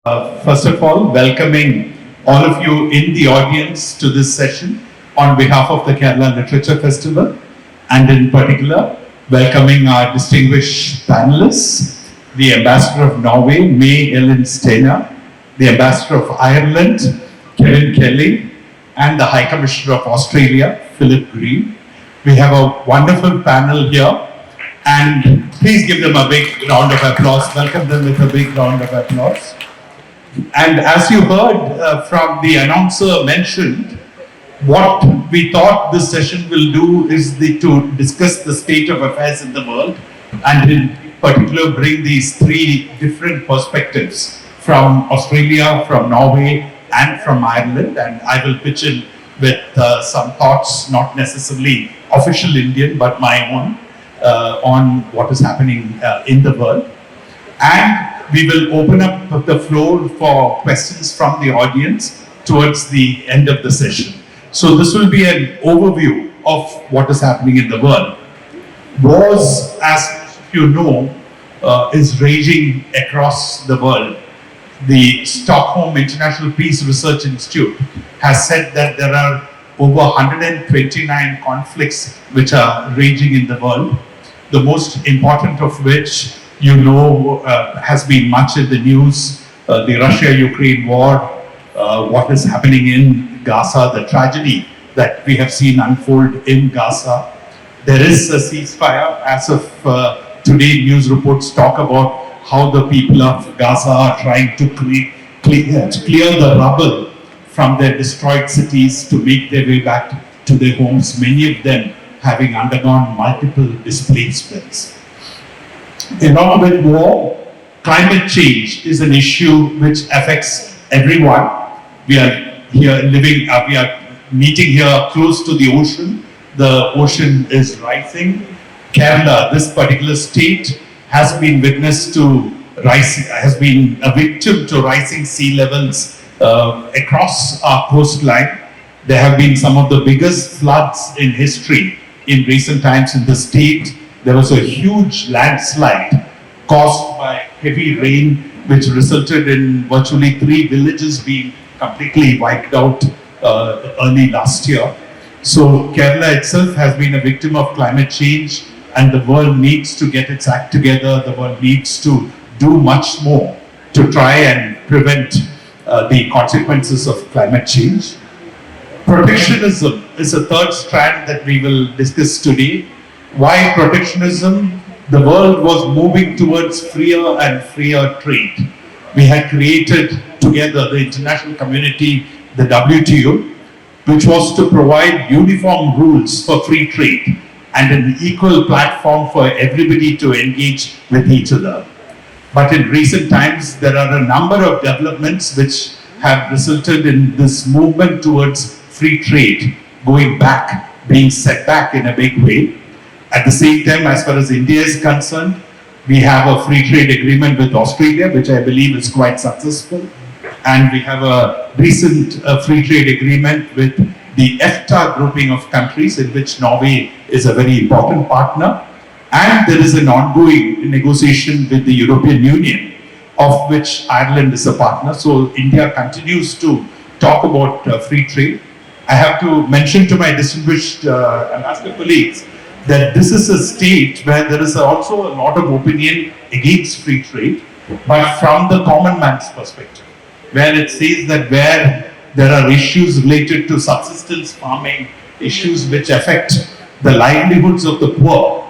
First of all, welcoming all of you in the audience to this session on behalf of the Kerala Literature Festival, and in particular, welcoming our distinguished panelists, the Ambassador of Norway, May-Elin Stener, the Ambassador of Ireland, Kevin Kelly, and the High Commissioner of Australia, Philip Green. We have a wonderful panel here, and please give them a big round of applause. Welcome them with a big round of applause. And as you heard from the announcer mentioned, what we thought this session will do is to discuss the state of affairs in the world, and in particular bring these three different perspectives from Australia, from Norway, and from Ireland. And I will pitch in with some thoughts, not necessarily official Indian, but my own, on what is happening in the world. And we will open up the floor for questions from the audience towards the end of the session. So this will be an overview of what is happening in the world. Wars, as you know, is raging across the world. The Stockholm International Peace Research Institute has said that there are over 129 conflicts which are raging in the world, the most important of which has been much in the news, the Russia-Ukraine war, what is happening in Gaza, the tragedy that we have seen unfold in Gaza. There is a ceasefire. As of today, news reports talk about how the people of Gaza are trying to clear the rubble from their destroyed cities to make their way back to their homes, many of them having undergone multiple displacements. Along with war, climate change is an issue which affects everyone. We are here we are meeting here close to the ocean. The ocean is rising. Kerala, this particular state, has been a victim to rising sea levels across our coastline. There have been some of the biggest floods in history in recent times in the state. There was a huge landslide caused by heavy rain, which resulted in virtually 3 villages being completely wiped out early last year. So Kerala itself has been a victim of climate change, and the world needs to get its act together. The world needs to do much more to try and prevent the consequences of climate change. Protectionism is a third strand that we will discuss today. Why protectionism? The world was moving towards freer and freer trade. We had created together the international community, the WTO, which was to provide uniform rules for free trade and an equal platform for everybody to engage with each other. But in recent times, there are a number of developments which have resulted in this movement towards free trade going back, being set back in a big way. At the same time, as far as India is concerned, we have a free trade agreement with Australia, which I believe is quite successful. And we have a recent free trade agreement with the EFTA grouping of countries, in which Norway is a very important partner. And there is an ongoing negotiation with the European Union, of which Ireland is a partner. So India continues to talk about free trade. I have to mention to my distinguished ambassador colleagues that this is a state where there is also a lot of opinion against free trade, but from the common man's perspective, where it says that where there are issues related to subsistence farming, issues which affect the livelihoods of the poor,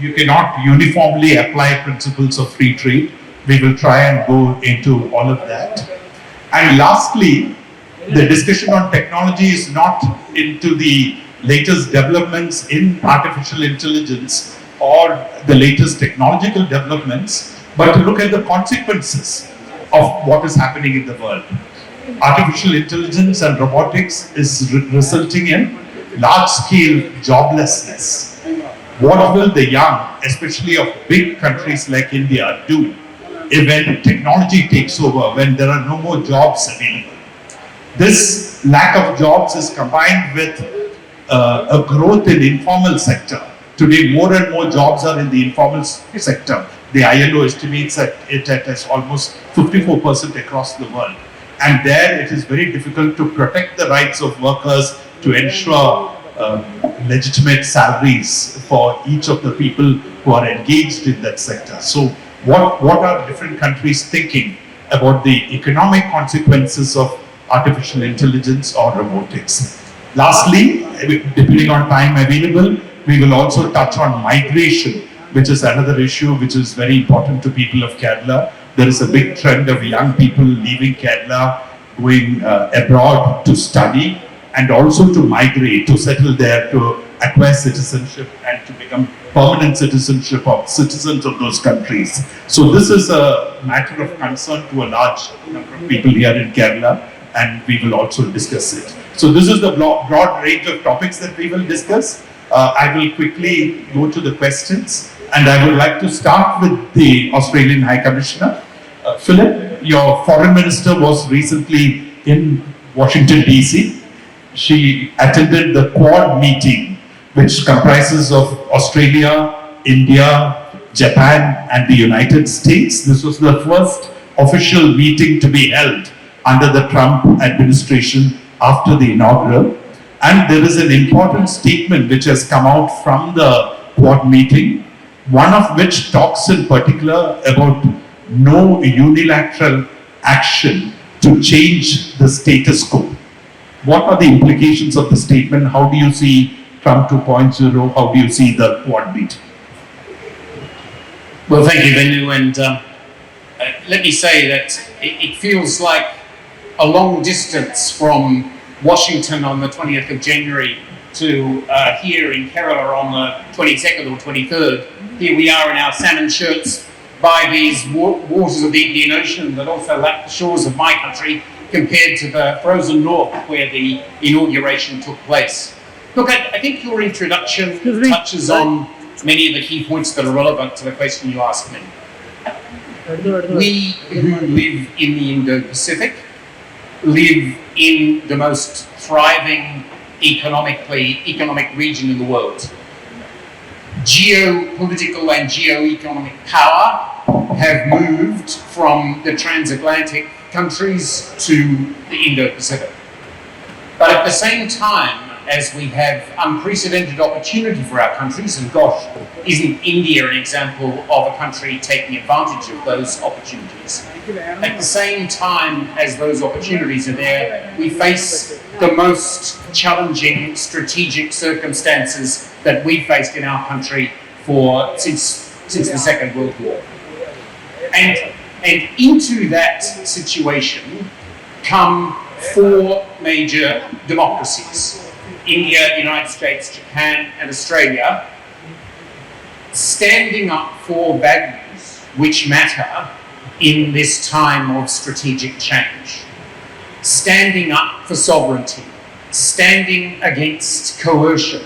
you cannot uniformly apply principles of free trade. We will try and go into all of that. And lastly, the discussion on technology is not into the latest developments in artificial intelligence or the latest technological developments, but to look at the consequences of what is happening in the world. Artificial intelligence and robotics is resulting in large-scale joblessness. What will the young, especially of big countries like India, do when technology takes over, when there are no more jobs available? This lack of jobs is combined with a growth in informal sector. Today, more and more jobs are in the informal sector. The ILO estimates it as almost 54% across the world. And there it is very difficult to protect the rights of workers, to ensure legitimate salaries for each of the people who are engaged in that sector. So what are different countries thinking about the economic consequences of artificial intelligence or robotics? Lastly, depending on time available, we will also touch on migration, which is another issue which is very important to people of Kerala. There is a big trend of young people leaving Kerala, going abroad to study, and also to migrate, to settle there, to acquire citizenship and to become permanent citizens of those countries. So this is a matter of concern to a large number of people here in Kerala, and we will also discuss it. So this is the broad range of topics that we will discuss. I will quickly go to the questions, and I would like to start with the Australian High Commissioner. Philip, your foreign minister was recently in Washington, D.C. She attended the Quad meeting, which comprises of Australia, India, Japan, and the United States. This was the first official meeting to be held under the Trump administration after the inaugural. And there is an important statement which has come out from the Quad meeting, one of which talks in particular about no unilateral action to change the status quo. What are the implications of the statement? How do you see Trump 2.0? How do you see the Quad meeting? Well, thank you, Venu, and let me say that it feels like a long distance from Washington on the 20th of January to here in Kerala on the 22nd or 23rd. Here we are in our salmon shirts by these waters of the Indian Ocean that also lap the shores of my country, compared to the frozen north where the inauguration took place. Look, I think your introduction touches on many of the key points that are relevant to the question you asked me. We who live in the Indo-Pacific live in the most thriving economic region in the world. Geopolitical and geo-economic power have moved from the transatlantic countries to the Indo-Pacific. But at the same time, as we have unprecedented opportunity for our countries, and gosh, isn't India an example of a country taking advantage of those opportunities? At the same time as those opportunities are there, we face the most challenging strategic circumstances that we've faced in our country since the Second World War. And into that situation come four major democracies: India, United States, Japan, and Australia, standing up for values which matter in this time of strategic change. Standing up for sovereignty, standing against coercion,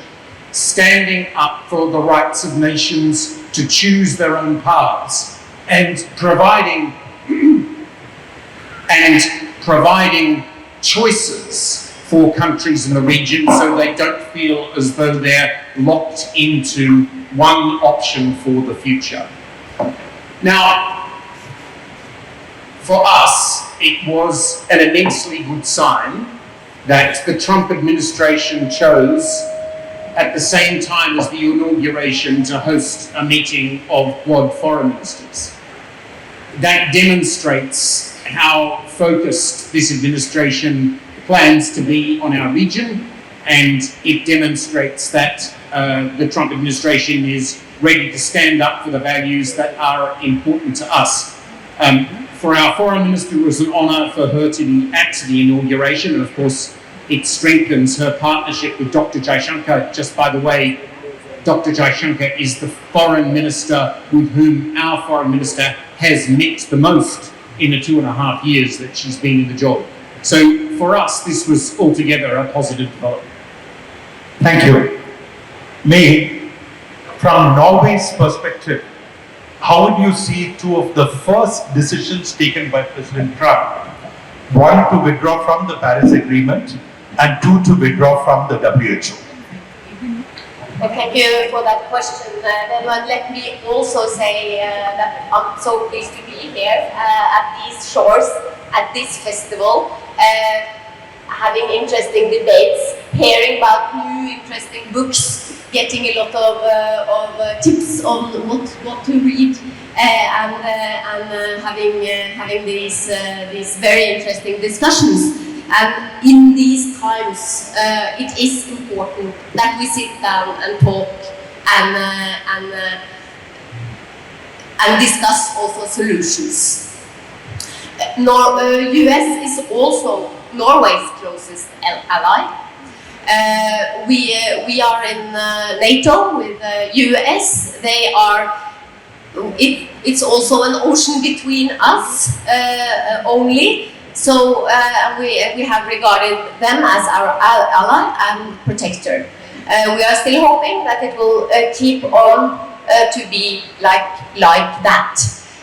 standing up for the rights of nations to choose their own paths, and providing choices for countries in the region so they don't feel as though they're locked into one option for the future. Now, for us, it was an immensely good sign that the Trump administration chose, at the same time as the inauguration, to host a meeting of Quad foreign ministers. That demonstrates how focused this administration plans to be on our region, and it demonstrates that the Trump administration is ready to stand up for the values that are important to us. For our foreign minister, it was an honour for her to be at the inauguration, and of course it strengthens her partnership with Dr. Jaishankar. Just by the way, Dr. Jaishankar is the foreign minister with whom our foreign minister has met the most in the 2.5 years that she's been in the job. So for us, this was altogether a positive development. Thank you. May, from Norway's perspective, how would you see two of the first decisions taken by President Trump? One, to withdraw from the Paris Agreement, and two, to withdraw from the WHO. Well, thank you for that question. Let me also say that I'm so pleased to be here at these shores, at this festival, having interesting debates, hearing about new interesting books, getting a lot of tips on what to read, and having these very interesting discussions. And in these times, it is important that we sit down and talk and discuss also solutions. US is also Norway's closest ally. We are in NATO with the US. They are. It's also an ocean between us only. So we have regarded them as our ally and protector. We are still hoping that it will keep on to be like that.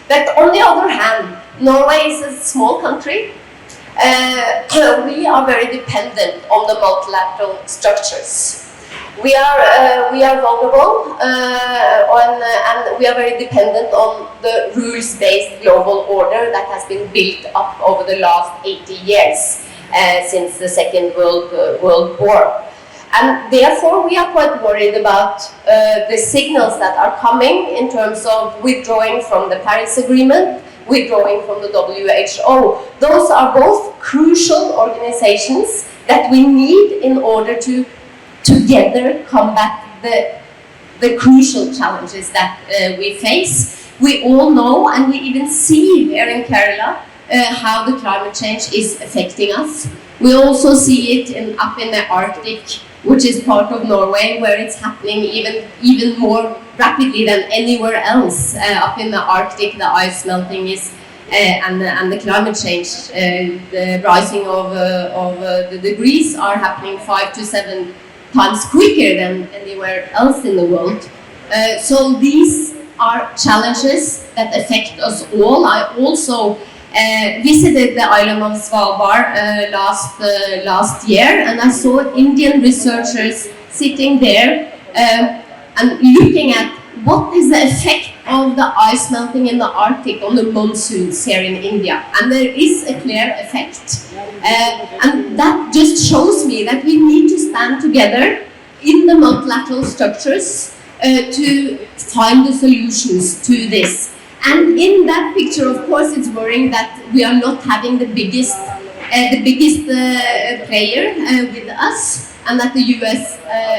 But on the other hand, Norway is a small country. We are very dependent on the multilateral structures. We are vulnerable and we are very dependent on the rules-based global order that has been built up over the last 80 years since the Second World War. And therefore we are quite worried about the signals that are coming in terms of withdrawing from the Paris Agreement, withdrawing from the WHO. Those are both crucial organizations that we need in order to together combat the crucial challenges that we face. We all know, and we even see here in Kerala, how the climate change is affecting us. We also see it up in the Arctic, which is part of Norway, where it's happening even more rapidly than anywhere else. Up in the Arctic, the ice melting is and the climate change, the rising of the degrees are happening 5 to 7 times quicker than anywhere else in the world. So these are challenges that affect us all. I also visited the island of Svalbard last year, and I saw Indian researchers sitting there and looking at what is the effect of the ice melting in the Arctic on the monsoons here in India. And there is a clear effect. And that just shows me that we need to stand together in the multilateral structures to find the solutions to this. And in that picture, of course, it's worrying that we are not having the biggest player with us, and that the US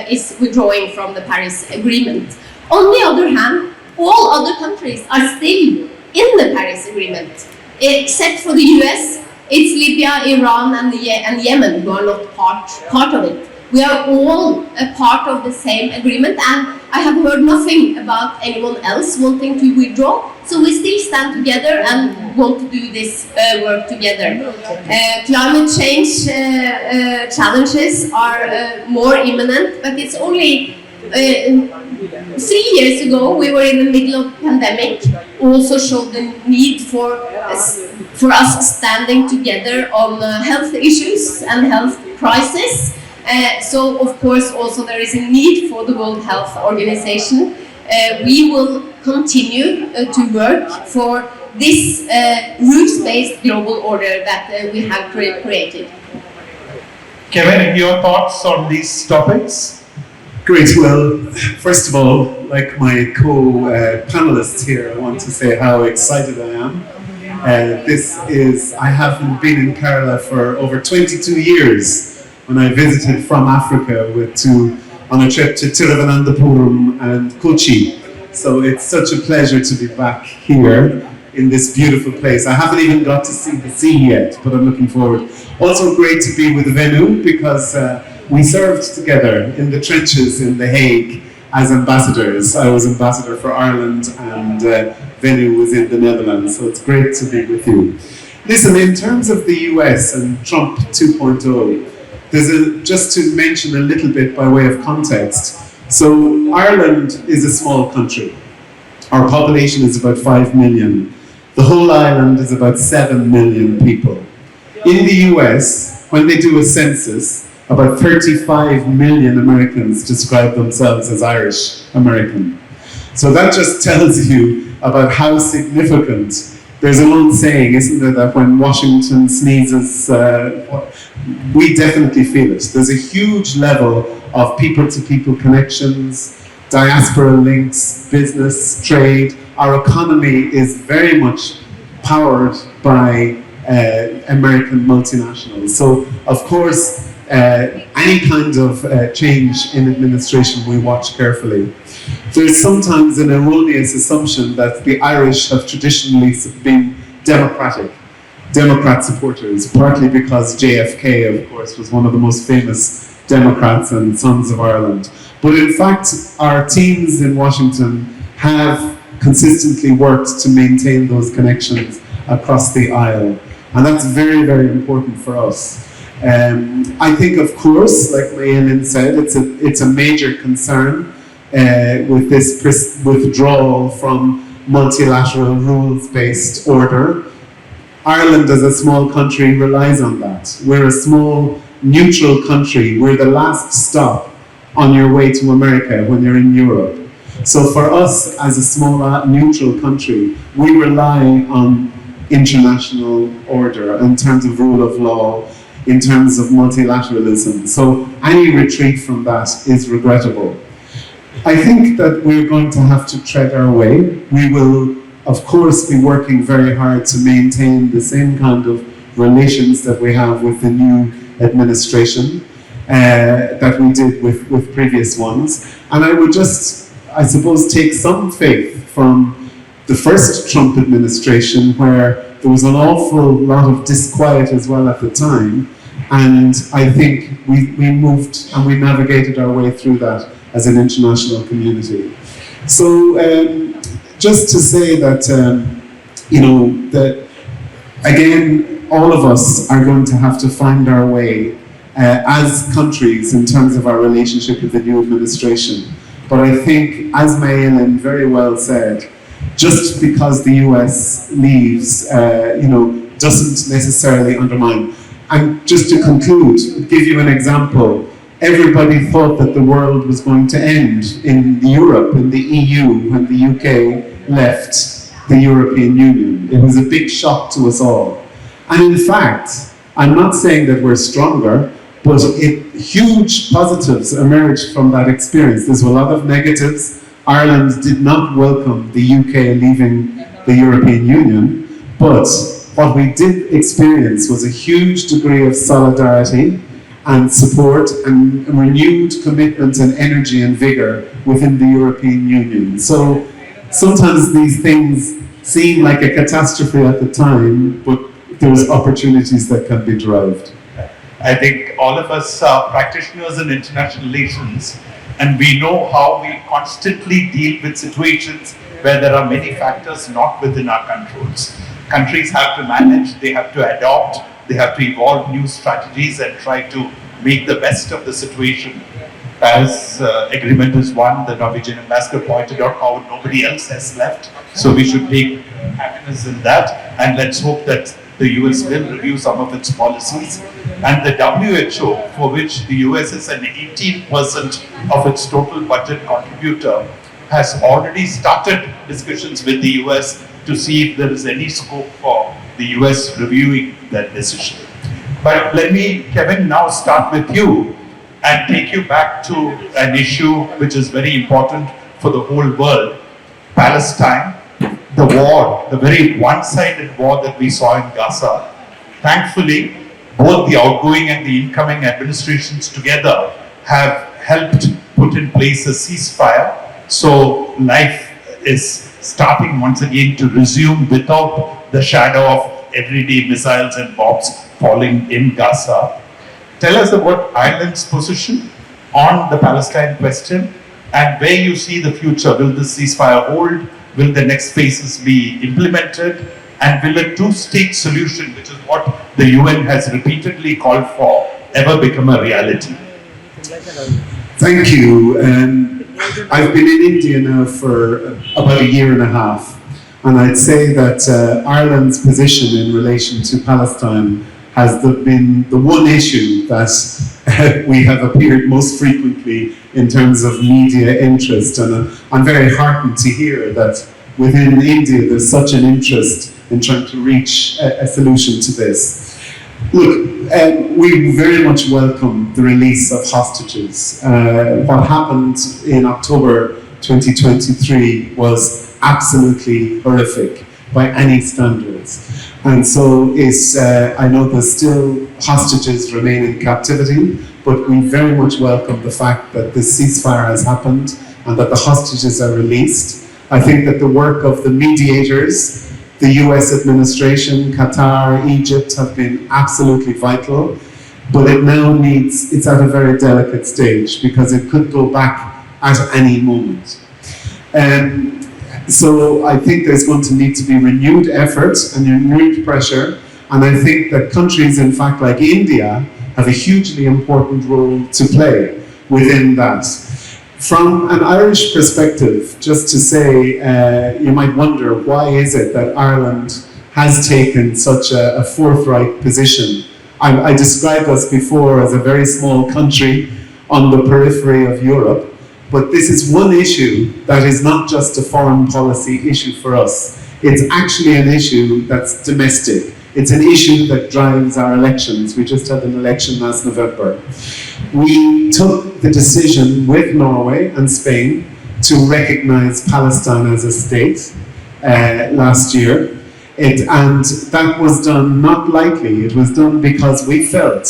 is withdrawing from the Paris Agreement. On the other hand, all other countries are still in the Paris Agreement, except for the US. It's Libya, Iran, and Yemen who are not part of it. We are all a part of the same agreement, and I have heard nothing about anyone else wanting to withdraw. So we still stand together and want to do this work together. Climate change challenges are more imminent, but it's only 3 years ago we were in the middle of pandemic. Also showed the need for us standing together on health issues and health crisis. So of course also there is a need for the World Health Organization. We will continue to work for this rules-based global order that we have created. Kevin, your thoughts on these topics? Great. Well, first of all, like my co-panelists here, I want to say how excited I am. I haven't been in Kerala for over 22 years when I visited from Africa on a trip to Tiruvananthapuram and Kochi. So it's such a pleasure to be back here in this beautiful place. I haven't even got to see the sea yet, but I'm looking forward. Also great to be with Venu because we served together in the trenches in The Hague as ambassadors. I was ambassador for Ireland and Venu was in the Netherlands, so it's great to be with you. Listen, in terms of the US and Trump 2.0, just to mention a little bit by way of context. So Ireland is a small country. Our population is about 5 million. The whole island is about 7 million people. In the US, when they do a census, about 35 million Americans describe themselves as Irish American. So that just tells you about how significant. There's an old saying, isn't there, that when Washington sneezes, we definitely feel it. There's a huge level of people-to-people connections, diaspora links, business, trade. Our economy is very much powered by American multinationals. So, of course, any kind of change in administration we watch carefully. There's sometimes an erroneous assumption that the Irish have traditionally been Democrat supporters, partly because JFK, of course, was one of the most famous Democrats and Sons of Ireland. But in fact, our teams in Washington have consistently worked to maintain those connections across the aisle. And that's very, very important for us. I think, of course, like May-Elin said, it's a major concern with this withdrawal from multilateral rules-based order. Ireland, as a small country, relies on that. We're a small, neutral country. We're the last stop on your way to America when you're in Europe. So for us, as a small, neutral country, we rely on international order in terms of rule of law, in terms of multilateralism. So any retreat from that is regrettable. I think that we're going to have to tread our way. We will, of course, be working very hard to maintain the same kind of relations that we have with the new administration that we did with previous ones. And I would just, I suppose, take some faith from the first Trump administration, where there was an awful lot of disquiet as well at the time. And I think we moved and we navigated our way through that as an international community. So just to say that, you know, that again, all of us are going to have to find our way as countries in terms of our relationship with the new administration. But I think, as May-Elin very well said, just because the US leaves, you know, doesn't necessarily undermine. And just to conclude, give you an example. Everybody thought that the world was going to end in Europe, in the EU, when the UK left the European Union. It was a big shock to us all. And in fact, I'm not saying that we're stronger, but huge positives emerged from that experience. There's a lot of negatives. Ireland did not welcome the UK leaving the European Union, but what we did experience was a huge degree of solidarity and support and renewed commitment and energy and vigor within the European Union. So sometimes these things seem like a catastrophe at the time, but there's opportunities that can be derived. I think all of us are practitioners in international relations, and we know how we constantly deal with situations where there are many factors not within our controls. Countries have to manage, they have to adopt, they have to evolve new strategies and try to make the best of the situation. As agreement is one, the Norwegian ambassador pointed out how nobody else has left. So we should take happiness in that, and let's hope that the US will review some of its policies. And the WHO, for which the US is an 18% of its total budget contributor, has already started discussions with the US to see if there is any scope for the US reviewing that decision. But let me, Kevin, now start with you and take you back to an issue which is very important for the whole world, Palestine, the war, the very one-sided war that we saw in Gaza. Thankfully, both the outgoing and the incoming administrations together have helped put in place a ceasefire. So life is starting once again to resume without the shadow of everyday missiles and bombs falling in Gaza. Tell us about Ireland's position on the Palestine question and where you see the future. Will this ceasefire hold? Will the next phases be implemented? And will a two-state solution, which is what the UN has repeatedly called for, ever become a reality? Thank you. I've been in India now for about a year and a half, and I'd say that Ireland's position in relation to Palestine has been the one issue that we have appeared most frequently in terms of media interest. And I'm very heartened to hear that within India there's such an interest in trying to reach a solution to this. Look, we very much welcome the release of hostages. What happened in October 2023 was absolutely horrific by any standards. And so I know there's still hostages remain in captivity, but we very much welcome the fact that this ceasefire has happened and that the hostages are released. I think that the work of the mediators, the US administration, Qatar, Egypt have been absolutely vital, but it's at a very delicate stage because it could go back at any moment. So I think there's going to need to be renewed effort and renewed pressure, and I think that countries, in fact, like India, have a hugely important role to play within that. From an Irish perspective, just to say, you might wonder, why is it that Ireland has taken such a forthright position? I described us before as a very small country on the periphery of Europe, but this is one issue that is not just a foreign policy issue for us. It's actually an issue that's domestic. It's an issue that drives our elections. We just had an election last November. We took the decision with Norway and Spain to recognize Palestine as a state last year. And that was done not lightly. It was done because we felt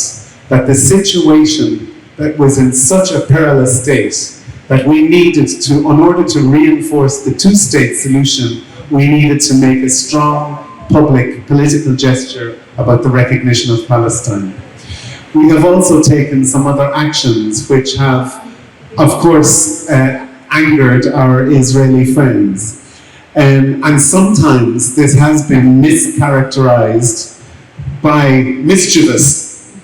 that the situation that was in such a perilous state that we needed to, in order to reinforce the two-state solution, we needed to make a strong public political gesture about the recognition of Palestine. We have also taken some other actions which have, of course, angered our Israeli friends. And sometimes this has been mischaracterized by mischievous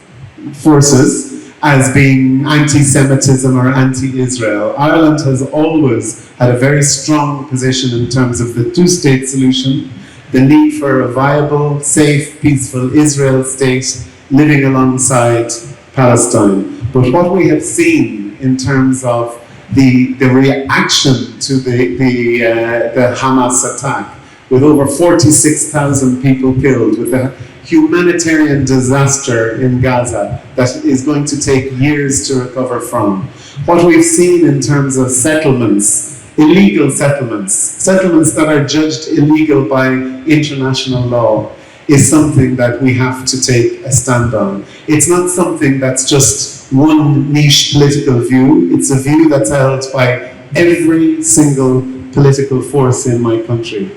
forces as being anti-Semitism or anti-Israel. Ireland has always had a very strong position in terms of the two-state solution, the need for a viable, safe, peaceful Israel state living alongside Palestine. But what we have seen in terms of the reaction to the Hamas attack, with over 46,000 people killed, with a humanitarian disaster in Gaza that is going to take years to recover from. What we've seen in terms of settlements, illegal settlements that are judged illegal by international law, is something that we have to take a stand on. It's not something that's just one niche political view. It's a view that's held by every single political force in my country.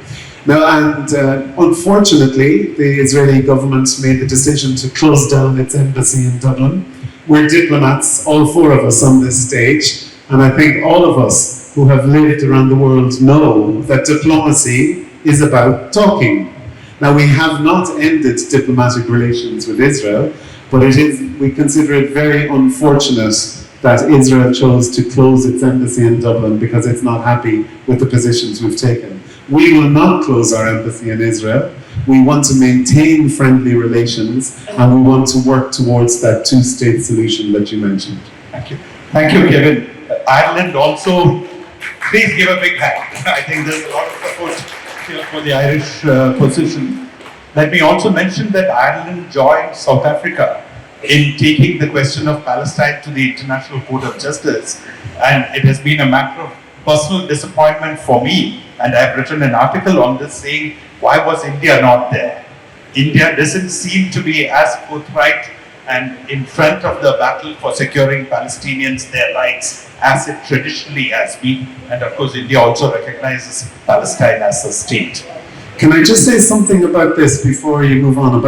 Now, and unfortunately, the Israeli government made the decision to close down its embassy in Dublin. We're diplomats, all four of us on this stage, and I think all of us who have lived around the world know that diplomacy is about talking. Now, we have not ended diplomatic relations with Israel, but we consider it very unfortunate that Israel chose to close its embassy in Dublin because it's not happy with the positions we've taken. We will not close our embassy in Israel. We want to maintain friendly relations, and we want to work towards that two-state solution that you mentioned. Thank you. Thank you, Kevin. Ireland also, please give a big hand. I think there's a lot of support here for the Irish position. Let me also mention that Ireland joined South Africa in taking the question of Palestine to the International Court of Justice, and it has been a matter of personal disappointment for me, and I've written an article on this saying, why was India not there? India doesn't seem to be as forthright and in front of the battle for securing Palestinians their rights as it traditionally has been, and of course India also recognizes Palestine as a state. Can I just say something about this before you move on,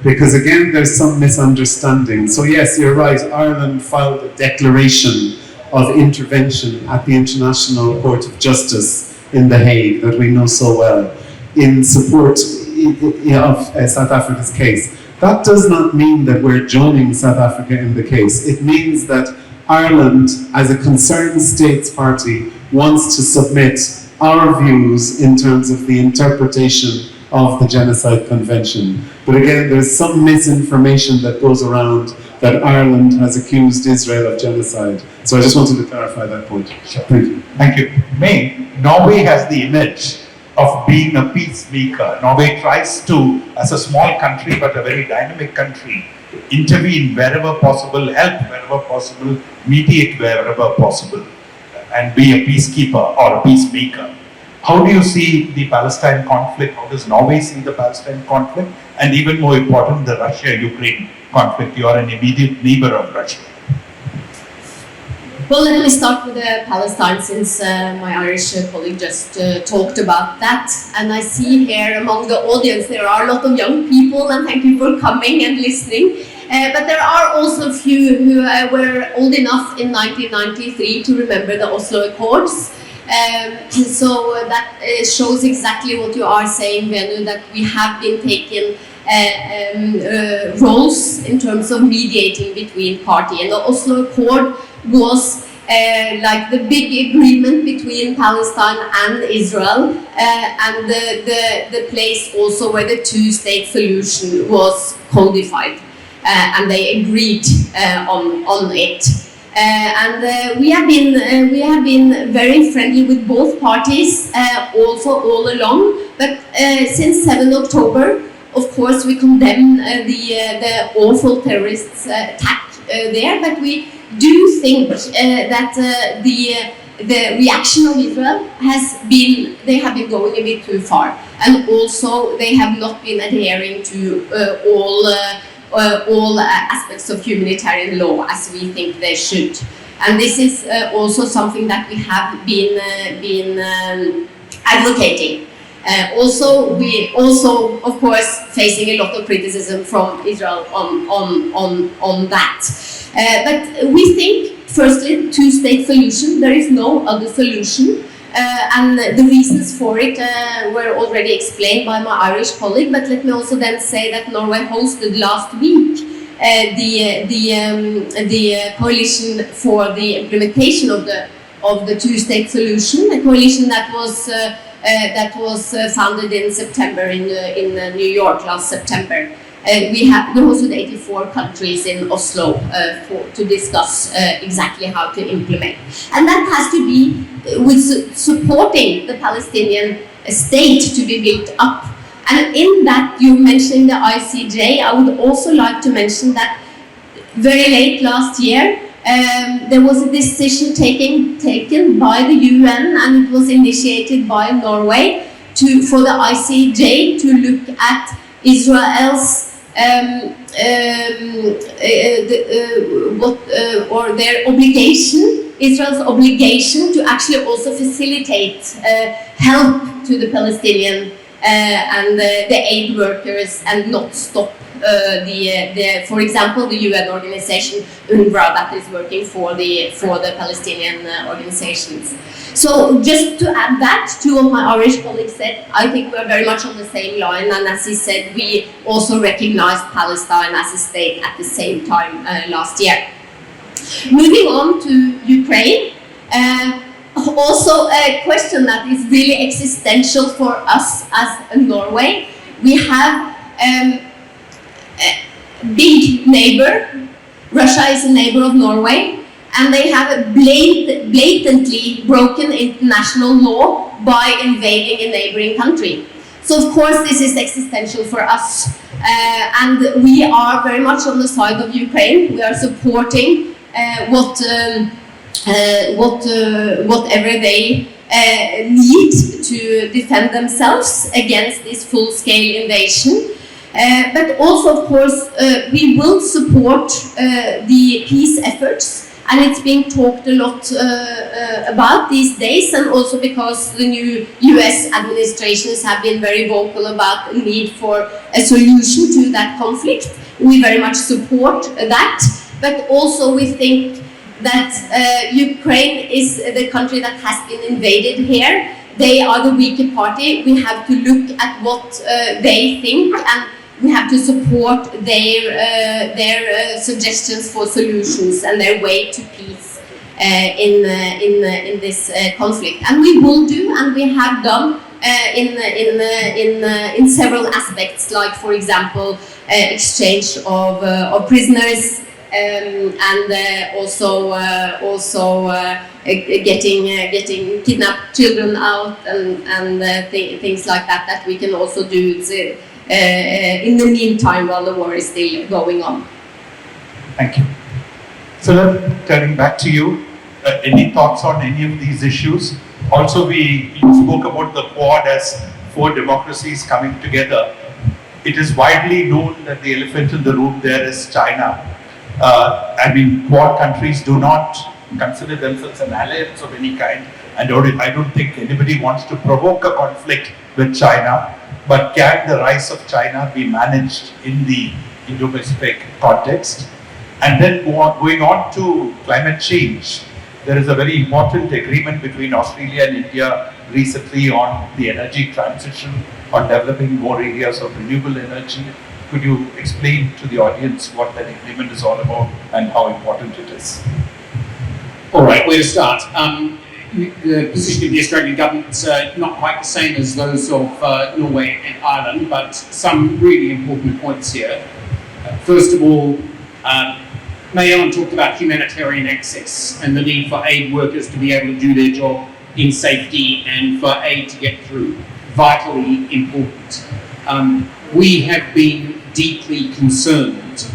because again there's some misunderstanding. So yes, you're right, Ireland filed a declaration of intervention at the International Court of Justice in The Hague that we know so well in support of South Africa's case. That does not mean that we're joining South Africa in the case. It means that Ireland, as a concerned states party, wants to submit our views in terms of the interpretation of the Genocide Convention. But again, there's some misinformation that goes around that Ireland has accused Israel of genocide. So I just wanted to clarify that point. Sure. Thank you. Thank you. May, Norway has the image of being a peacemaker. Norway tries to, as a small country but a very dynamic country, intervene wherever possible, help wherever possible, mediate wherever possible, and be a peacekeeper or a peacemaker. How do you see the Palestine conflict? How does Norway see the Palestine conflict? And even more important, the Russia-Ukraine conflict. You are an immediate neighbor of Russia. Well, let me start with Palestine, since my Irish colleague just talked about that. And I see here among the audience there are a lot of young people, and thank you for coming and listening. But there are also a few who were old enough in 1993 to remember the Oslo Accords. So that shows exactly what you are saying, Venu, that we have been taking roles in terms of mediating between parties. And the Oslo Accord was like the big agreement between Palestine and Israel, and the place also where the two-state solution was codified, and they agreed on it. And we have been very friendly with both parties also all along. But since 7 October, of course, we condemn the awful terrorist attack there. But we do think that the reaction of Israel they have been going a bit too far, and also they have not been adhering to all aspects of humanitarian law as we think they should. And this is also something that we have been advocating. We also, of course, facing a lot of criticism from Israel on that. But we think, firstly, two-state solution. There is no other solution. And the reasons for it were already explained by my Irish colleague. But let me also then say that Norway hosted last week the coalition for the implementation of the two-state solution, a coalition that was founded in September in New York last September. We hosted 84 countries in Oslo to discuss exactly how to implement. And that has to be with supporting the Palestinian state to be built up. And in that, you mentioned the ICJ, I would also like to mention that very late last year, there was a decision taken by the UN, and it was initiated by Norway for the ICJ to look at Israel's their obligation, Israel's obligation to actually also facilitate help to the Palestinian and the aid workers, and not stop for example, the UN organization UNRWA that is working for the Palestinian organizations. So just to add that to what my Irish colleague said, I think we're very much on the same line, and as he said, we also recognized Palestine as a state at the same time last year. Moving on to Ukraine, also a question that is really existential for us as Norway. We have a big neighbor. Russia is a neighbor of Norway, and they have a blatantly broken international law by invading a neighboring country. So of course this is existential for us, and we are very much on the side of Ukraine. We are supporting whatever they need to defend themselves against this full-scale invasion. But also, of course, we will support the peace efforts, and it's being talked a lot about these days, and also because the new US administrations have been very vocal about the need for a solution to that conflict. We very much support that, but also we think that Ukraine is the country that has been invaded here. They are the weaker party. We have to look at what they think, and we have to support their suggestions for solutions and their way to peace in this conflict. And we will do, and we have done in several aspects, like for example, exchange of prisoners, and also getting kidnapped children out, and things like that that we can also do in the meantime while the war is still going on. Thank you. So turning back to you, any thoughts on any of these issues? Also, you spoke about the Quad as 4 democracies coming together. It is widely known that the elephant in the room there is China. I mean, Quad countries do not consider themselves an alliance of any kind, and I don't think anybody wants to provoke a conflict with China. But can the rise of China be managed in the Indo-Pacific context? And then going on to climate change, there is a very important agreement between Australia and India recently on the energy transition, on developing more areas of renewable energy. Could you explain to the audience what that agreement is all about and how important it is? All right, where to start? The position of the Australian government is not quite the same as those of Norway and Ireland, but some really important points here. First of all, May-Elin talked about humanitarian access and the need for aid workers to be able to do their job in safety and for aid to get through. Vitally important. We have been deeply concerned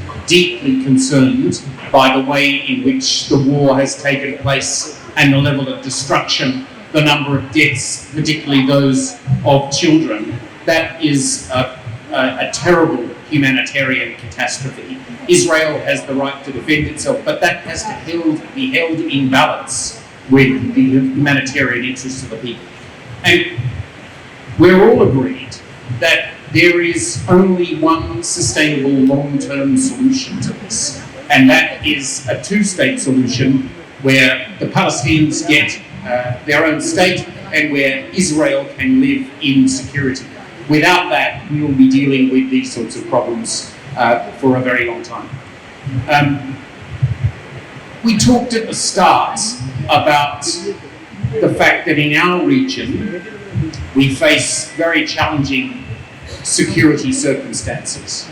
by the way in which the war has taken place and the level of destruction, the number of deaths, particularly those of children. That is a terrible humanitarian catastrophe. Israel has the right to defend itself, but that has to be held in balance with the humanitarian interests of the people. And we're all agreed that there is only one sustainable long-term solution to this, and that is a 2-state solution where the Palestinians get their own state and where Israel can live in security. Without that, we will be dealing with these sorts of problems for a very long time. We talked at the start about the fact that in our region we face very challenging security circumstances.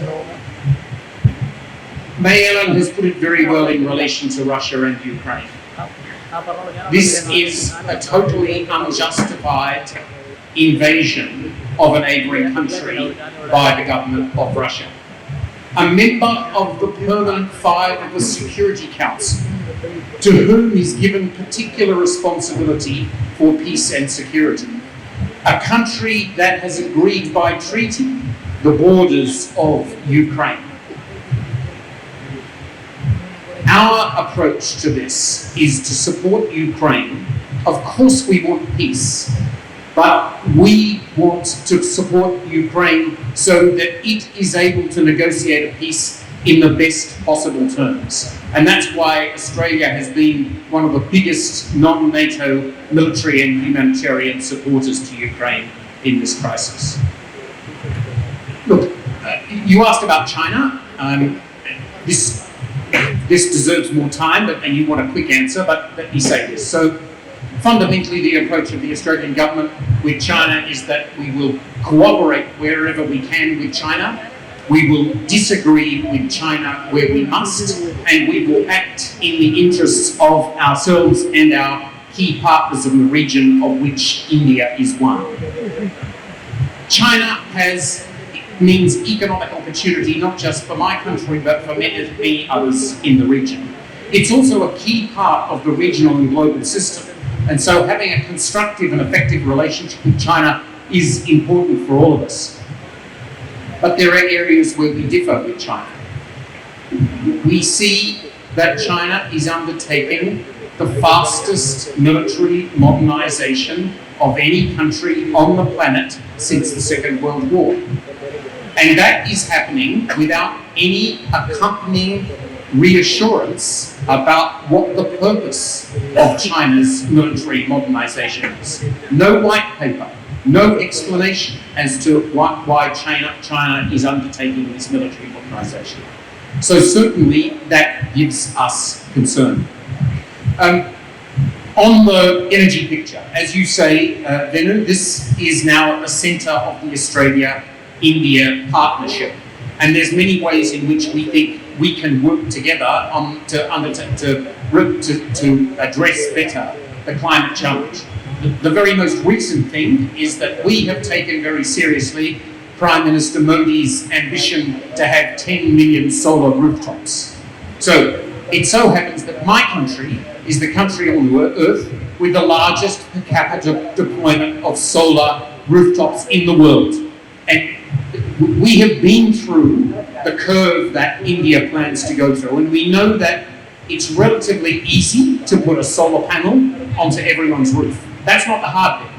May-Elin has put it very well in relation to Russia and Ukraine. This is a totally unjustified invasion of a neighbouring country by the government of Russia. A member of the Permanent 5 of the Security Council, to whom is given particular responsibility for peace and security. A country that has agreed by treaty the borders of Ukraine. Our approach to this is to support Ukraine. Of course we want peace, but we want to support Ukraine so that it is able to negotiate a peace in the best possible terms. And that's why Australia has been one of the biggest non-NATO military and humanitarian supporters to Ukraine in this crisis. Look, you asked about China. This deserves more time, and you want a quick answer, but let me say this. So, fundamentally, the approach of the Australian government with China is that we will cooperate wherever we can with China. We will disagree with China where we must, and we will act in the interests of ourselves and our key partners in the region, of which India is one. China means economic opportunity, not just for my country, but for many others in the region. It's also a key part of the regional and global system. And so having a constructive and effective relationship with China is important for all of us. But there are areas where we differ with China. We see that China is undertaking the fastest military modernization of any country on the planet since the Second World War. And that is happening without any accompanying reassurance about what the purpose of China's military modernization is. No white paper, no explanation as to why China is undertaking this military modernization. So certainly that gives us concern. On the energy picture, as you say, Venu, this is now a centre of the Australia-India partnership. And there's many ways in which we think we can work together to address better the climate challenge. The very most recent thing is that we have taken very seriously Prime Minister Modi's ambition to have 10 million solar rooftops. So it so happens that my country is the country on the earth with the largest per capita deployment of solar rooftops in the world. And we have been through the curve that India plans to go through, and we know that it's relatively easy to put a solar panel onto everyone's roof. That's not the hard bit.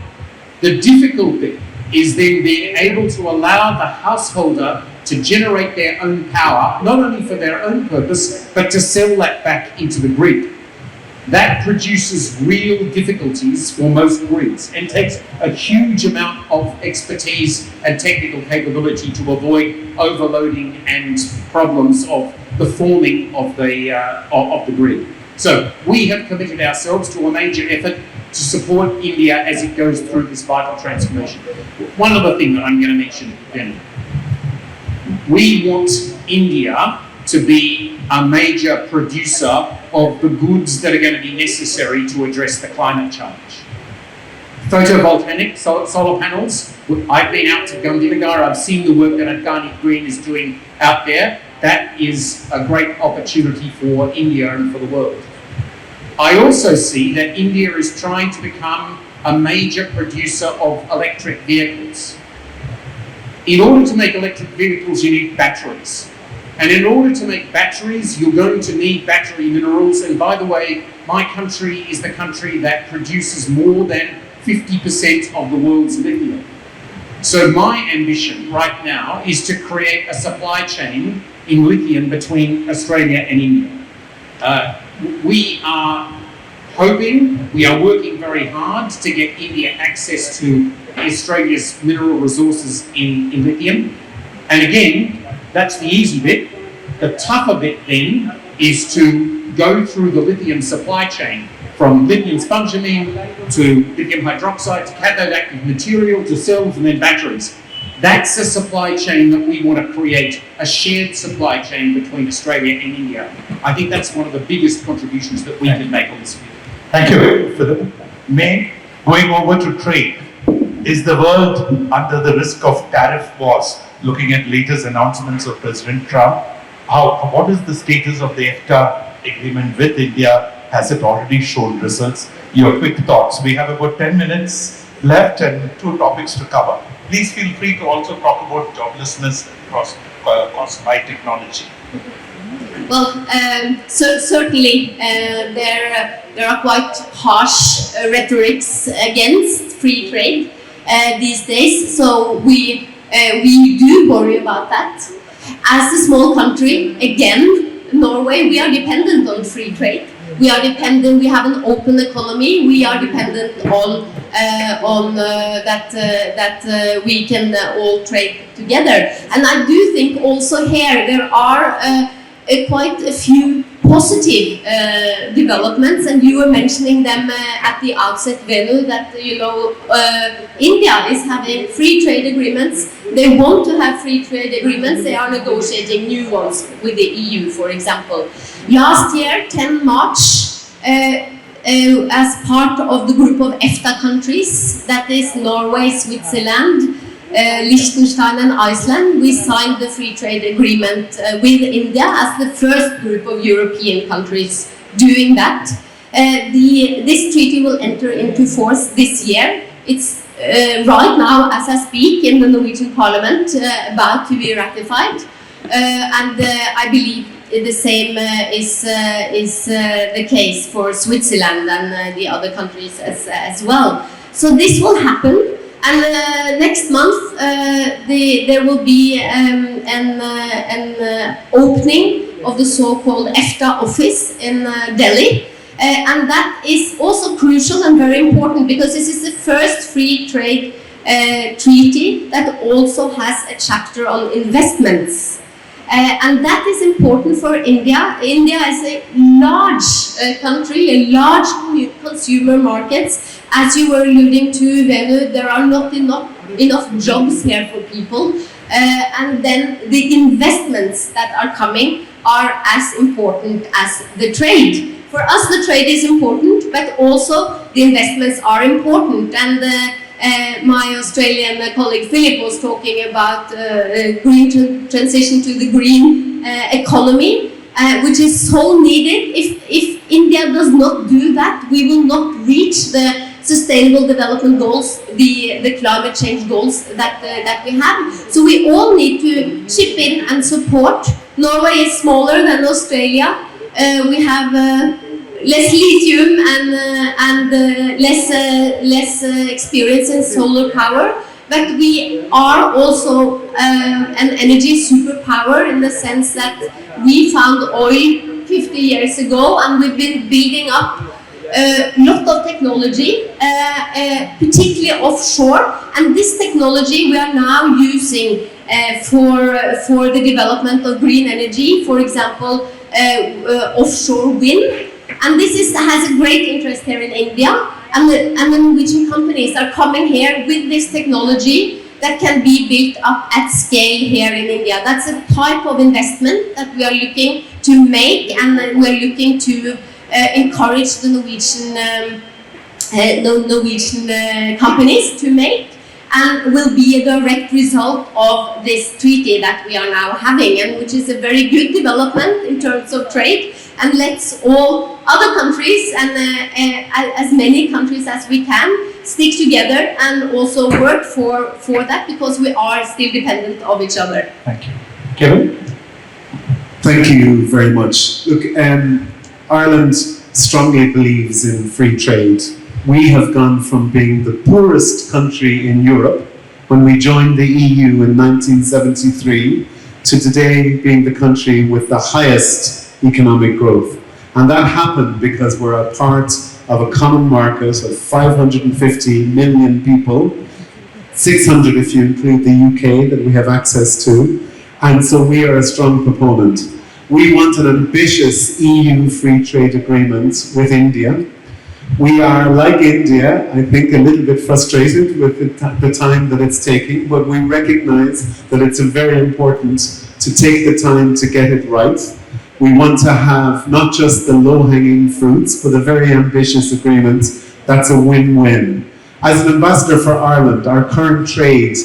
The difficult bit is then being able to allow the householder to generate their own power, not only for their own purpose, but to sell that back into the grid. That produces real difficulties for most grids and takes a huge amount of expertise and technical capability to avoid overloading and problems of the forming of the grid. So we have committed ourselves to a major effort to support India as it goes through this vital transformation. One other thing that I'm going to mention, Ben. We want India to be a major producer of the goods that are going to be necessary to address the climate challenge. Photovoltaic solar panels. I've been out to Gandhinagar. I've seen the work that Adani Green is doing out there. That is a great opportunity for India and for the world. I also see that India is trying to become a major producer of electric vehicles. In order to make electric vehicles, you need batteries. And in order to make batteries, you're going to need battery minerals. And by the way, my country is the country that produces more than 50% of the world's lithium. So my ambition right now is to create a supply chain in lithium between Australia and India. We are working very hard to get India access to Australia's mineral resources in lithium. And again, that's the easy bit. The tougher bit then is to go through the lithium supply chain from lithium spodumene to lithium hydroxide to cathode active material to cells and then batteries. That's a supply chain that we want to create, a shared supply chain between Australia and India. I think that's one of the biggest contributions that we can make on this field. Thank you, Philip. May, going over to trade, is the world under the risk of tariff wars? Looking at latest announcements of President Trump, what is the status of the EFTA agreement with India? Has it already shown results? Your quick thoughts. We have about 10 minutes left and 2 topics to cover. Please feel free to also talk about joblessness caused by technology. Well, certainly there are quite harsh rhetorics against free trade these days. So we do worry about that. As a small country, again, Norway, we are dependent on free trade. We are dependent. We have an open economy. We are dependent on that we can all trade together. And I do think also here there are quite a few positive developments, and you were mentioning them at the outset, Venu, that India is having free trade agreements. They want to have free trade agreements. They are negotiating new ones with the EU, for example. Last year, 10 March, as part of the group of EFTA countries, that is Norway, Switzerland, Liechtenstein and Iceland, we signed the free trade agreement with India as the first group of European countries doing that. This treaty will enter into force this year. It's right now, as I speak, in the Norwegian Parliament, about to be ratified. And I believe the same is the case for Switzerland and the other countries as well. So this will happen. And next month there will be an opening of the so-called EFTA office in Delhi, and that is also crucial and very important because this is the first free trade treaty that also has a chapter on investments. And that is important for India. India is a large country, a large consumer market. As you were alluding to, Venu, there are not enough jobs here for people. And then the investments that are coming are as important as the trade. For us, the trade is important, but also the investments are important. And my Australian colleague Philip was talking about green transition to the green economy, which is so needed. If India does not do that, we will not reach the Sustainable Development Goals, the climate change goals that we have. So we all need to chip in and support. Norway is smaller than Australia. We have less lithium and less experience in solar power, but we are also an energy superpower in the sense that we found oil 50 years ago, and we've been building up a lot of technology, particularly offshore, and this technology we are now using for the development of green energy, for example, offshore wind. And this has a great interest here in India, and the Norwegian companies are coming here with this technology that can be built up at scale here in India. That's a type of investment that we are looking to make, and we are looking to encourage the Norwegian companies to make, and will be a direct result of this treaty that we are now having, and which is a very good development in terms of trade, and lets all other countries and as many countries as we can stick together and also work for that, because we are still dependent of each other. Thank you. Kevin? Thank you very much. Look, Ireland strongly believes in free trade. We have gone from being the poorest country in Europe when we joined the EU in 1973 to today being the country with the highest economic growth. And that happened because we're a part of a common market of 550 million people, 600 if you include the UK that we have access to, and so we are a strong proponent. We want an ambitious EU free trade agreement with India. We are, like India, I think a little bit frustrated with the time that it's taking, but we recognize that it's very important to take the time to get it right. We want to have not just the low-hanging fruits, but a very ambitious agreement that's a win-win. As an ambassador for Ireland, our current trade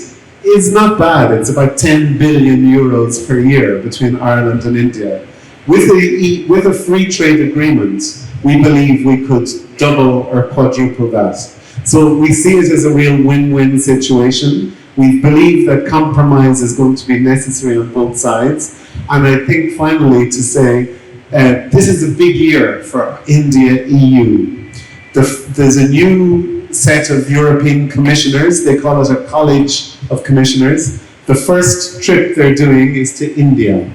is not bad. It's about 10 billion euros per year between Ireland and India. With a free trade agreement, we believe we could double or quadruple that. So we see it as a real win-win situation. We believe that compromise is going to be necessary on both sides. And I think finally to say, this is a big year for India-EU. There's a new set of European commissioners. They call it a college of commissioners. The first trip they're doing is to India.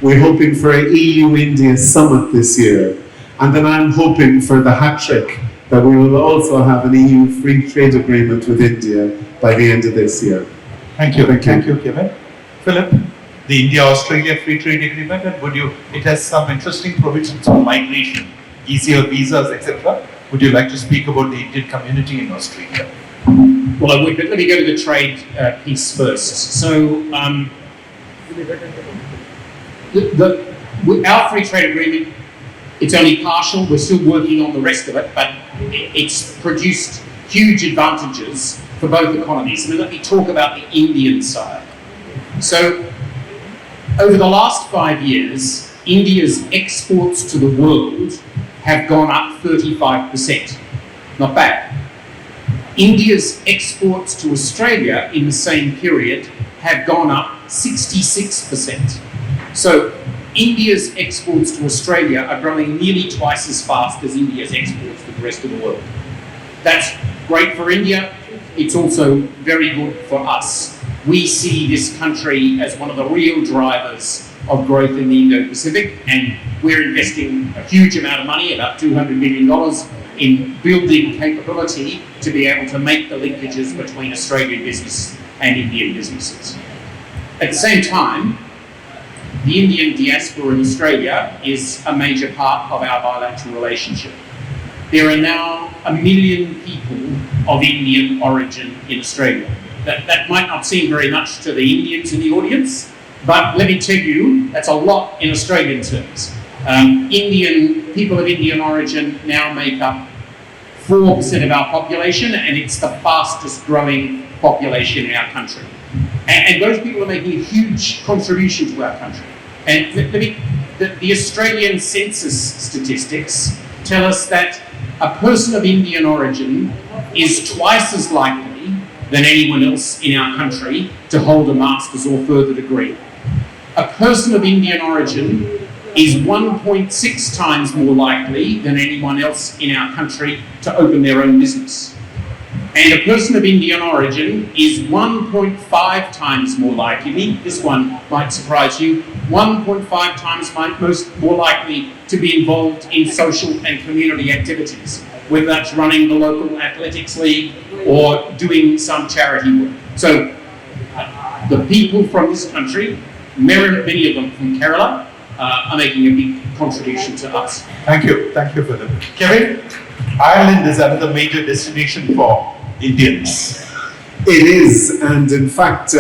We're hoping for an EU-India summit this year. And then I'm hoping for the hat trick that we will also have an EU free trade agreement with India by the end of this year. Thank you, Kevin. Philip, the India-Australia free trade agreement, and it has some interesting provisions on migration, easier visas, etc. Would you like to speak about the Indian community in Australia? Well, I would, but let me go to the trade piece first. So, our free trade agreement, it's only partial. We're still working on the rest of it, but it's produced huge advantages for both economies. And let me talk about the Indian side. So, over the last 5 years, India's exports to the world have gone up 35%. Not bad. India's exports to Australia in the same period have gone up 66%. So India's exports to Australia are growing nearly twice as fast as India's exports to the rest of the world. That's great for India. It's also very good for us. We see this country as one of the real drivers of growth in the Indo-Pacific, and we're investing a huge amount of money, about $200 million, in building capability to be able to make the linkages between Australian business and Indian businesses. At the same time, the Indian diaspora in Australia is a major part of our bilateral relationship. There are now 1 million people of Indian origin in Australia. That might not seem very much to the Indians in the audience, but let me tell you, that's a lot in Australian terms. People of Indian origin now make up 4% of our population, and it's the fastest growing population in our country. And those people are making a huge contribution to our country. And the Australian census statistics tell us that a person of Indian origin is twice as likely than anyone else in our country to hold a master's or further degree. A person of Indian origin is 1.6 times more likely than anyone else in our country to open their own business. And a person of Indian origin is 1.5 times more likely, this one might surprise you, 1.5 times more likely to be involved in social and community activities, whether that's running the local athletics league or doing some charity work. So the people from this country, many of them from Kerala, are making a big contribution to us. Thank you, Philip. Kevin, Ireland is another major destination for Indians. It is, and in fact,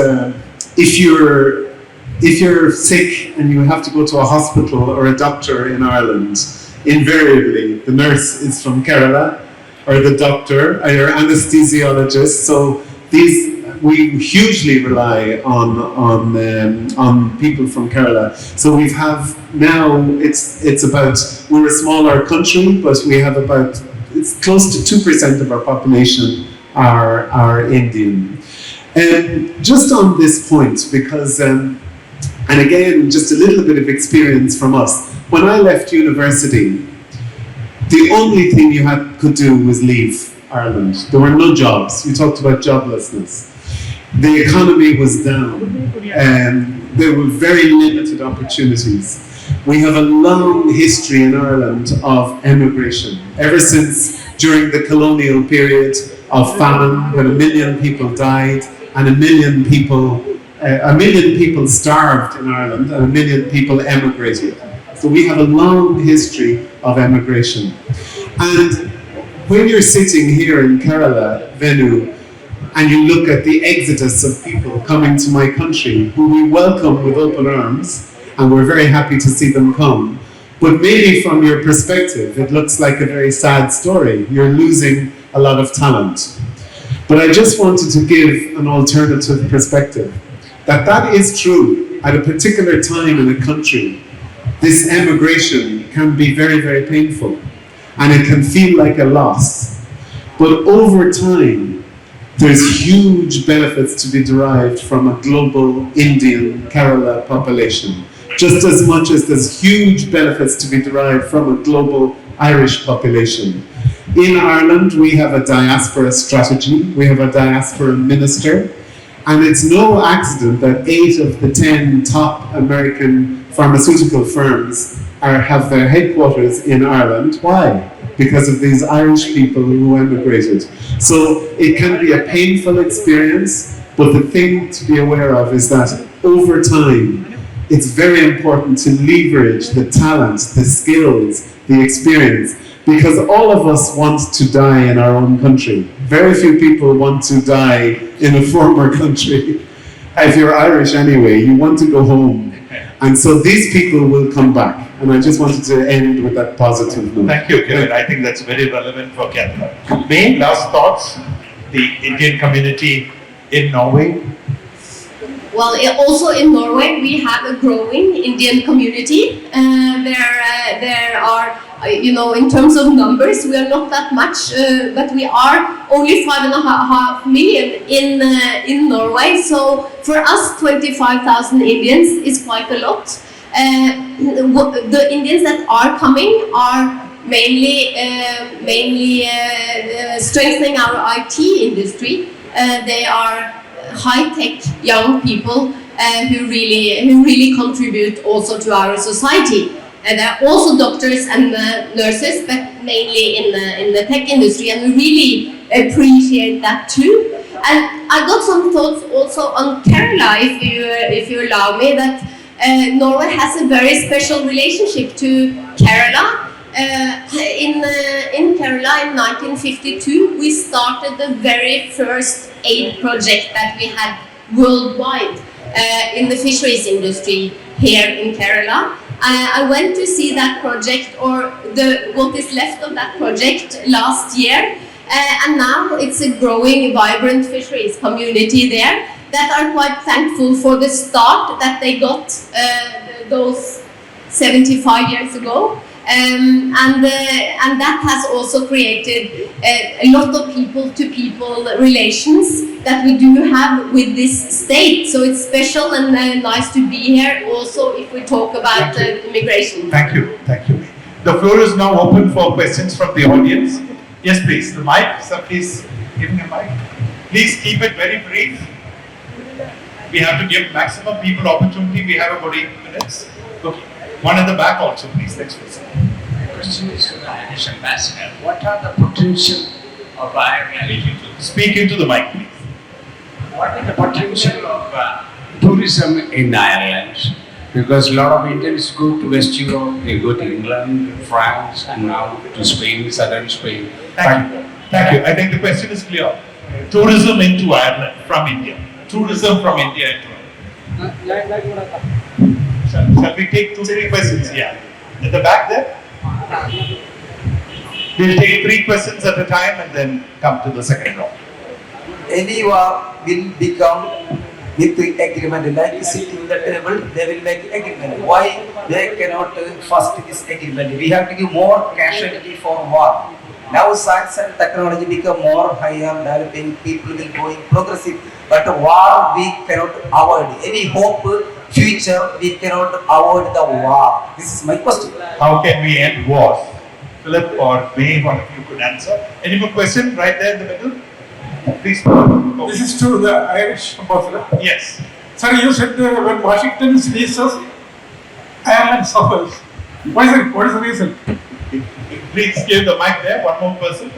if you're sick and you have to go to a hospital or a doctor in Ireland, invariably the nurse is from Kerala, or the doctor, or your anesthesiologist. So we hugely rely on people from Kerala. So we have now, we're a smaller country, but we have it's close to 2% of our population are Indian. And just on this point, because, and again, just a little bit of experience from us. When I left university, the only thing you could do was leave Ireland. There were no jobs. We talked about joblessness. The economy was down, and there were very limited opportunities. We have a long history in Ireland of emigration. Ever since during the colonial period of famine, when 1 million people died, and 1 million people starved in Ireland, and 1 million people emigrated. So we have a long history of emigration. And when you're sitting here in Kerala, Venu, and you look at the exodus of people coming to my country, who we welcome with open arms, and we're very happy to see them come. But maybe from your perspective, it looks like a very sad story. You're losing a lot of talent. But I just wanted to give an alternative perspective. That is true. At a particular time in a country, this emigration can be very, very painful. And it can feel like a loss. But over time, there's huge benefits to be derived from a global Indian Kerala population. Just as much as there's huge benefits to be derived from a global Irish population. In Ireland, we have a diaspora strategy, we have a diaspora minister, and it's no accident that 8 of the 10 top American pharmaceutical firms have their headquarters in Ireland. Why? Because of these Irish people who emigrated. So it can be a painful experience, but the thing to be aware of is that over time, it's very important to leverage the talent, the skills, the experience, because all of us want to die in our own country. Very few people want to die in a former country. If you're Irish anyway, you want to go home. And so these people will come back. And I just wanted to end with that positive note. Thank you, Kevin. I think that's very relevant for KATHA. May, last thoughts? The Indian community in Norway? Well, also in Norway, we have a growing Indian community. There are, in terms of numbers, we are not that much, but we are only 5.5 million in Norway. So for us, 25,000 Indians is quite a lot. The Indians that are coming are mainly strengthening our IT industry. They are high-tech young people who really contribute also to our society. And there are also doctors and nurses, but mainly in the tech industry, and we really appreciate that too. And I got some thoughts also on Kerala, if you allow me, that Norway has a very special relationship to Kerala. In Kerala in 1952, we started the very first aid project that we had worldwide in the fisheries industry here in Kerala. I went to see that project, or what is left of that project, last year, and now it's a growing, vibrant fisheries community there that are quite thankful for the start that they got those 75 years ago. And that has also created a lot of people-to-people relations that we do have with this state. So it's special and nice to be here. Also, if we talk about immigration. Thank you. Thank you. The floor is now open for questions from the audience. Yes, please. The mic. So please give me a mic. Please keep it very brief. We have to give maximum people opportunity. We have about 8 minutes. Okay. One at the back also, please. Next person. My question is to the Irish ambassador. What are the potential of Ireland? Speak into the mic, please. What is the potential of tourism in Ireland? Because a lot of Indians go to West Europe, they go to England, France, and now to Spain, southern Spain. Thank you. Thank you. I think the question is clear. Tourism into Ireland from India. Tourism from India into Ireland. Shall we take 2-3 questions? Yeah. At the back there? We'll take 3 questions at a time and then come to the second round. Any war will become with the agreement, like sitting in the table, they will make agreement. Why they cannot first this agreement? We have to give more casualty for war. Now science and technology become more higher, developing, people will going progressive. But war we cannot avoid. Any hope, future, we cannot avoid the war. This is my question. How can we end wars? Philip or May, one of you could answer. Any more questions right there in the middle? Please. This is to the Irish ambassador. Yes. Sir, you said when Washington sneezes, Ireland suffers. Why is it? What is the reason? Please give the mic there. One more person.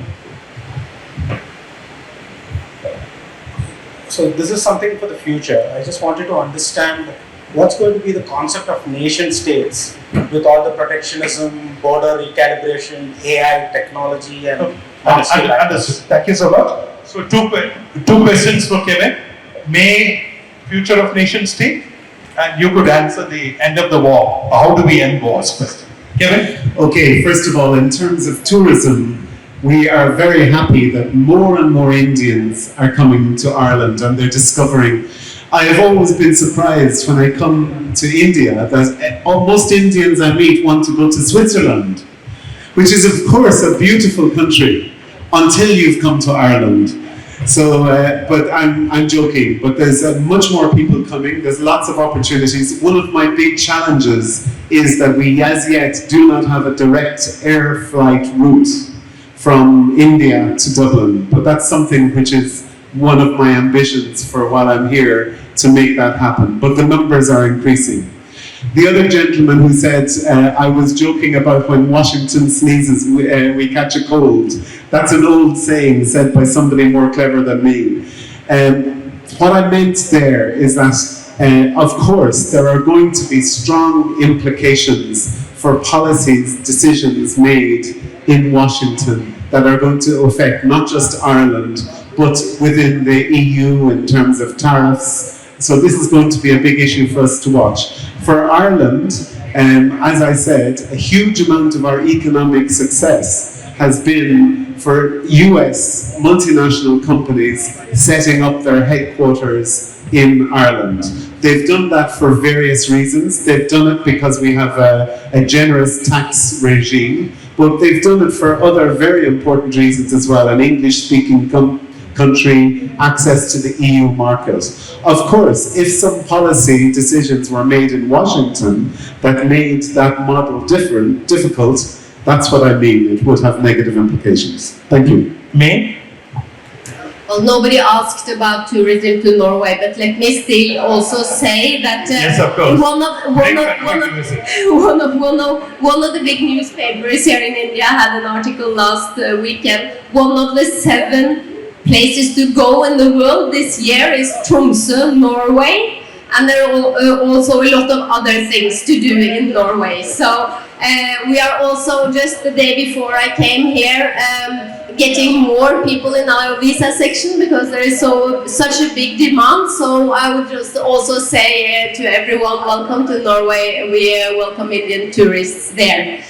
So this is something for the future. I just wanted to understand what's going to be the concept of nation states with all the protectionism, border recalibration, AI, technology, and Understood. Thank you so much. So two questions for Kevin. May future of nation state, and you could answer the end of the war. How do we end wars question? Kevin? Okay, first of all, in terms of tourism, we are very happy that more and more Indians are coming to Ireland and they're discovering. I have always been surprised when I come to India that most Indians I meet want to go to Switzerland, which is of course a beautiful country until you've come to Ireland. So, but I'm joking, but there's much more people coming, there's lots of opportunities. One of my big challenges is that we as yet do not have a direct air flight route from India to Dublin, but that's something which is one of my ambitions for while I'm here to make that happen, but the numbers are increasing. The other gentleman who said, I was joking about when Washington sneezes, we catch a cold. That's an old saying said by somebody more clever than me. What I meant there is that, of course, there are going to be strong implications for policies, decisions made in Washington that are going to affect not just Ireland, but within the EU in terms of tariffs. So this is going to be a big issue for us to watch. For Ireland, as I said, a huge amount of our economic success has been for US multinational companies setting up their headquarters in Ireland. They've done that for various reasons. They've done it because we have a generous tax regime, but they've done it for other very important reasons as well. An English-speaking country, access to the EU market. Of course, if some policy decisions were made in Washington that made that model difficult, that's what I mean. It would have negative implications. Thank you. May? Well, nobody asked about tourism to Norway, but let me still also say that yes, of course. one of the big newspapers here in India had an article last weekend. One of the 7 places to go in the world this year is Tromsø, Norway, and there are also a lot of other things to do in Norway. So we are also, just the day before I came here, getting more people in our visa section because there is such a big demand. So I would just also say to everyone, welcome to Norway. We welcome Indian tourists there.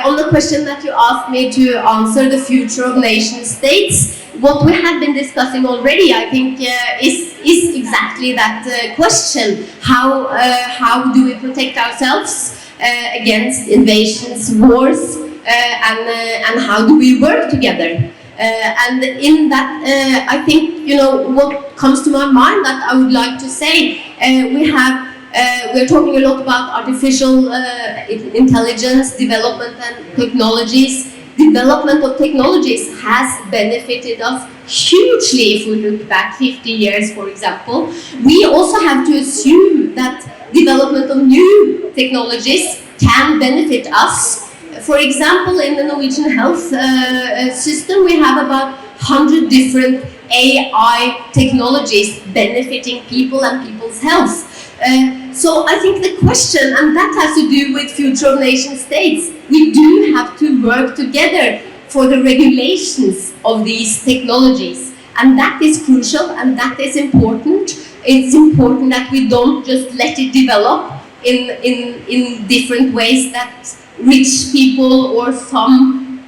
On the question that you asked me to answer, the future of nation states, what we have been discussing already, I think, is exactly that question. How do we protect ourselves against invasions, wars, and how do we work together? And in that, I think, what comes to my mind that I would like to say, we're talking a lot about artificial intelligence, development and technologies. Development of technologies has benefited us hugely if we look back 50 years, for example. We also have to assume that development of new technologies can benefit us. For example, in the Norwegian health system, we have about 100 different AI technologies benefiting people and people's health. So I think the question, and that has to do with future of nation states, we do have to work together for the regulations of these technologies. And that is crucial and that is important. It's important that we don't just let it develop in different ways that rich people or some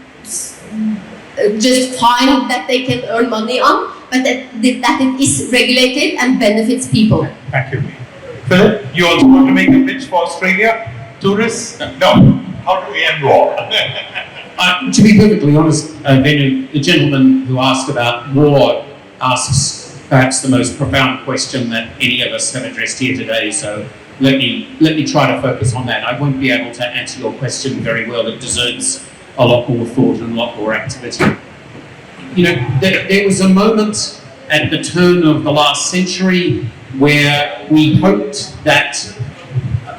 just find that they can earn money on, but that it is regulated and benefits people. Thank you. Philip, you also want to make a pitch for Australia? Tourists? No. How do we end war? To be perfectly honest, Venu, the gentleman who asked about war asks perhaps the most profound question that any of us have addressed here today. So let me try to focus on that. I won't be able to answer your question very well. It deserves a lot more thought and a lot more activity. There was a moment at the turn of the last century where we hoped that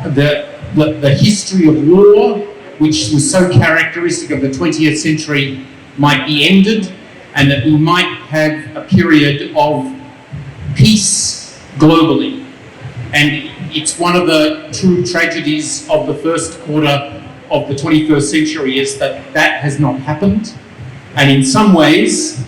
the history of war, which was so characteristic of the 20th century, might be ended, and that we might have a period of peace globally. And it's one of the true tragedies of the first quarter of the 21st century is that has not happened. And in some ways,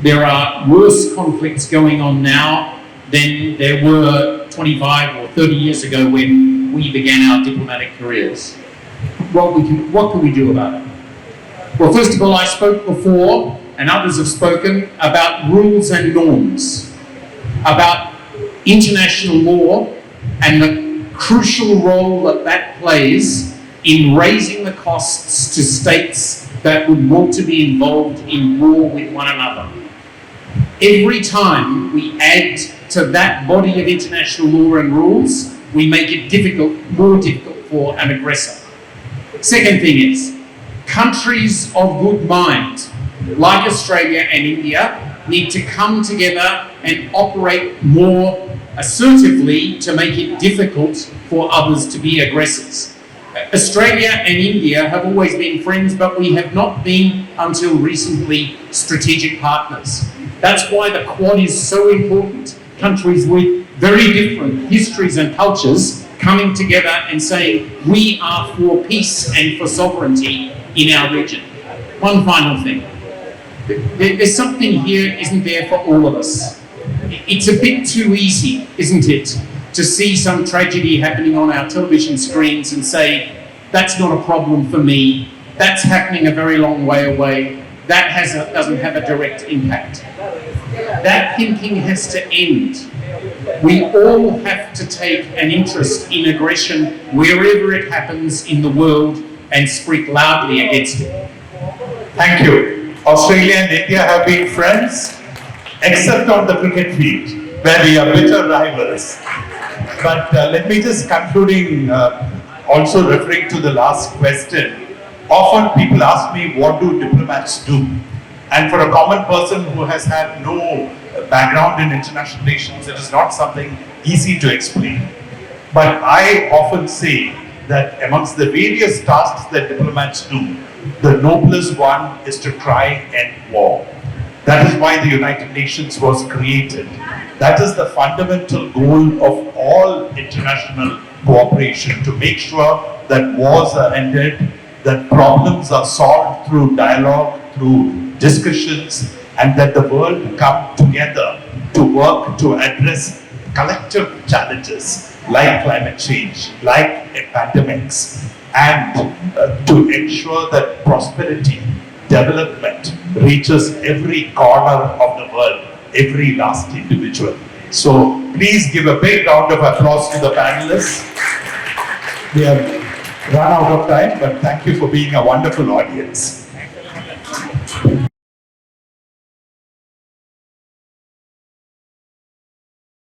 there are worse conflicts going on now than there were 25 or 30 years ago when we began our diplomatic careers. What can we do about it? Well, first of all, I spoke before, and others have spoken, about rules and norms, about international law and the crucial role that plays in raising the costs to states that would want to be involved in war with one another. Every time we add to that body of international law and rules, we make it more difficult for an aggressor. Second thing is, countries of good mind, like Australia and India, need to come together and operate more assertively to make it difficult for others to be aggressors. Australia and India have always been friends, but we have not been, until recently, strategic partners. That's why the Quad is so important. Countries with very different histories and cultures coming together and saying, we are for peace and for sovereignty in our region. One final thing. There's something here, isn't there, for all of us? It's a bit too easy, isn't it, to see some tragedy happening on our television screens and say, that's not a problem for me, that's happening a very long way away, that doesn't have a direct impact. That thinking has to end. We all have to take an interest in aggression wherever it happens in the world and speak loudly against it. Thank you. Australia and India have been friends, except on the cricket field, where we are bitter rivals. But let me just concluding, also referring to the last question. Often people ask me, what do diplomats do? And for a common person who has had no background in international relations, it is not something easy to explain. But I often say that amongst the various tasks that diplomats do, the noblest one is to try and end war. That is why the United Nations was created. That is the fundamental goal of all international cooperation, to make sure that wars are ended, that problems are solved through dialogue, through discussions, and that the world come together to work to address collective challenges like climate change, like pandemics, and to ensure that prosperity, development reaches every corner of the world, every last individual. So please give a big round of applause to the panelists. We have run out of time, but thank you for being a wonderful audience.